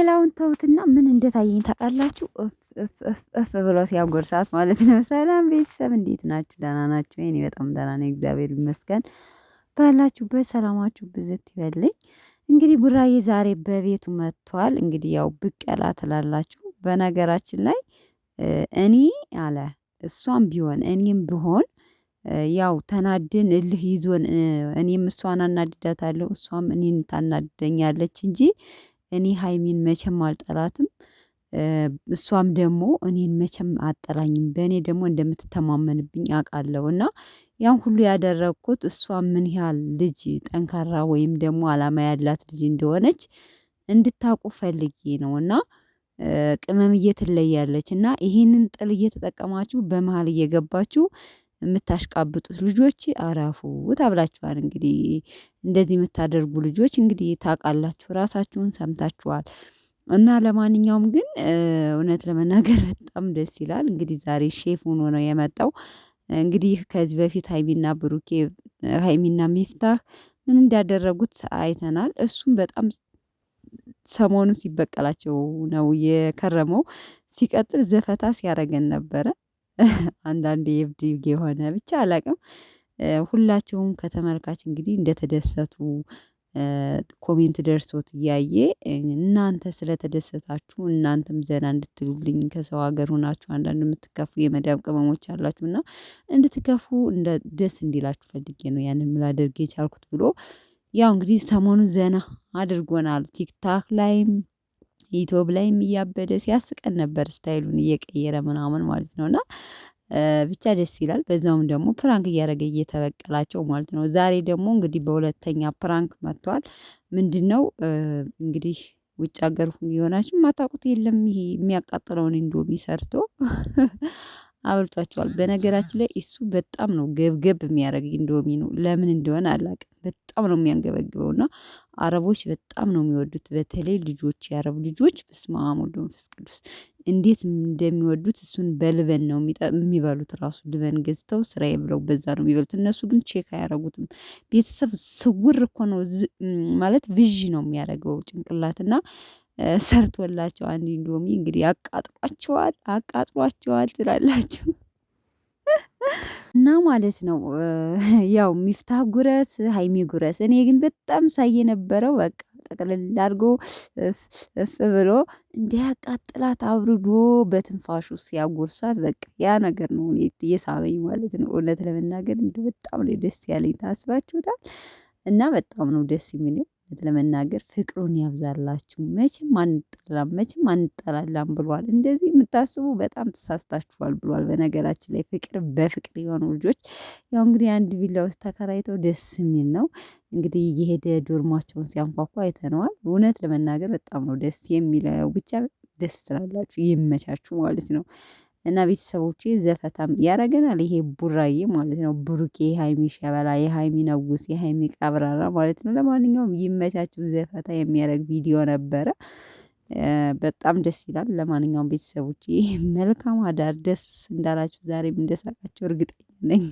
ሌላውን ተውትና ምን እንደታየኝ ታውቃላችሁ? እፍ ብሎ ሲያጎርሳት ማለት ነው። ሰላም ቤተሰብ እንዴት ናችሁ? ደህና ናችሁ? እኔ በጣም ደህና ነኝ፣ እግዚአብሔር ይመስገን። ባላችሁበት ሰላማችሁ ብዝት ይበልኝ። እንግዲህ ቡራዬ ዛሬ በቤቱ መጥቷል። እንግዲህ ያው ብቀላ ትላላችሁ። በነገራችን ላይ እኔ አለ እሷም ቢሆን እኔም ብሆን ያው ተናድን እልህ ይዞን እኔም እሷን አናድዳታለሁ እሷም እኔን ታናድደኛለች እንጂ እኔ ሀይሚን መቼም አልጠላትም። እሷም ደግሞ እኔን መቼም አጠላኝም በእኔ ደግሞ እንደምትተማመንብኝ አውቃለሁ። እና ያን ሁሉ ያደረኩት እሷ ምን ያህል ልጅ ጠንካራ ወይም ደግሞ አላማ ያላት ልጅ እንደሆነች እንድታውቁ ፈልጌ ነው። እና ቅመምዬ ትለያለች እና ይሄንን ጥል እየተጠቀማችሁ በመሃል እየገባችሁ የምታሽቃብጡት ልጆች አረፉ ተብላችኋል። እንግዲህ እንደዚህ የምታደርጉ ልጆች እንግዲህ ታውቃላችሁ፣ ራሳችሁን ሰምታችኋል። እና ለማንኛውም ግን እውነት ለመናገር በጣም ደስ ይላል። እንግዲህ ዛሬ ሼፍ ሆኖ ነው የመጣው። እንግዲህ ከዚህ በፊት ሀይሚና ብሩኬ ሀይሚና ሚፍታህ ምን እንዳደረጉት አይተናል። እሱም በጣም ሰሞኑን ሲበቀላቸው ነው የከረመው። ሲቀጥል ዘፈታ ሲያደርገን ነበረ። አንዳንዴ እብድ የሆነ ብቻ አላውቅም። ሁላቸውም ከተመልካች እንግዲህ እንደተደሰቱ ኮሜንት ደርሶት እያየ እናንተ ስለተደሰታችሁ እናንተም ዘና እንድትሉልኝ ከሰው ሀገር ሆናችሁ አንዳንድ የምትከፉ የመዳም ቅመሞች አላችሁ እና እንድትከፉ እንደ ደስ እንዲላችሁ ፈልጌ ነው ያንን ምላደርግ የቻልኩት ብሎ ያው እንግዲህ ሰሞኑን ዘና አድርጎናል። ቲክታክ ላይም ዩቲዩብ ላይም እያበደ ሲያስቀን ነበር ስታይሉን እየቀየረ ምናምን ማለት ነው። እና ብቻ ደስ ይላል። በዛውም ደግሞ ፕራንክ እያደረገ እየተበቀላቸው ማለት ነው። ዛሬ ደግሞ እንግዲህ በሁለተኛ ፕራንክ መጥቷል። ምንድነው እንግዲህ ውጭ ሀገር የሆናችሁ የማታውቁት የለም። ይሄ የሚያቃጥለውን ኢንዶሚ ሰርቶ አብልቷቸዋል። በነገራችን ላይ እሱ በጣም ነው ገብገብ የሚያደርግ ኢንዶሚ ነው። ለምን እንደሆነ አላውቅም። በጣም ነው የሚያንገበግበው እና አረቦች በጣም ነው የሚወዱት። በተለይ ልጆች የአረብ ልጆች በስመአብ ወወልድ ወመንፈስ ቅዱስ እንዴት እንደሚወዱት እሱን በልበን ነው የሚበሉት። ራሱ ልበን ገዝተው ስራዬ ብለው በዛ ነው የሚበሉት። እነሱ ግን ቼክ አያደርጉትም። ቤተሰብ ስውር እኮ ነው ማለት ቪዥ ነው የሚያደርገው ጭንቅላትና ሰርቶላቸው አንድ ኢንዶሚ እንግዲህ አቃጥሏቸዋል ትላላችሁ እና ማለት ነው። ያው ሚፍታህ ጉረስ ሀይሚ ጉረስ። እኔ ግን በጣም ሳይ የነበረው በቃ ጠቅልል አድርጎ እፍ ብሎ እንዲያቃጥላት አብርዶ በትንፋሹ ሲያጎርሳት በቃ ያ ነገር ነው እኔ የሳበኝ ማለት ነው። እውነት ለመናገር በጣም ነው ደስ ያለኝ። ታስባችሁታል? እና በጣም ነው ደስ የሚለው። ለመናገር ፍቅሩን ያብዛላችሁ። መቼም አንጠላላም ብሏል። እንደዚህ የምታስቡ በጣም ተሳስታችኋል ብሏል። በነገራችን ላይ ፍቅር በፍቅር የሆኑ ልጆች ያው እንግዲህ አንድ ቪላ ውስጥ ተከራይተው ደስ የሚል ነው እንግዲህ እየሄደ ዶርማቸውን ሲያንኳኳ አይተነዋል። እውነት ለመናገር በጣም ነው ደስ የሚለው። ብቻ ደስ ትላላችሁ፣ ይመቻችሁ ማለት ነው። እና ቤተሰቦቼ ዘፈታም ያደርገናል ይሄ ቡራዬ ማለት ነው። ብሩኬ የሀይሚ ሸበላ፣ የሀይሚ ነጉስ፣ የሀይሚ ቀብራራ ማለት ነው። ለማንኛውም ይመቻችሁ። ዘፈታ የሚያደርግ ቪዲዮ ነበረ። በጣም ደስ ይላል። ለማንኛውም ቤተሰቦቼ መልካም አዳር። ደስ እንዳላችሁ ዛሬም እንደሳቃችሁ እርግጠኛ ነኝ።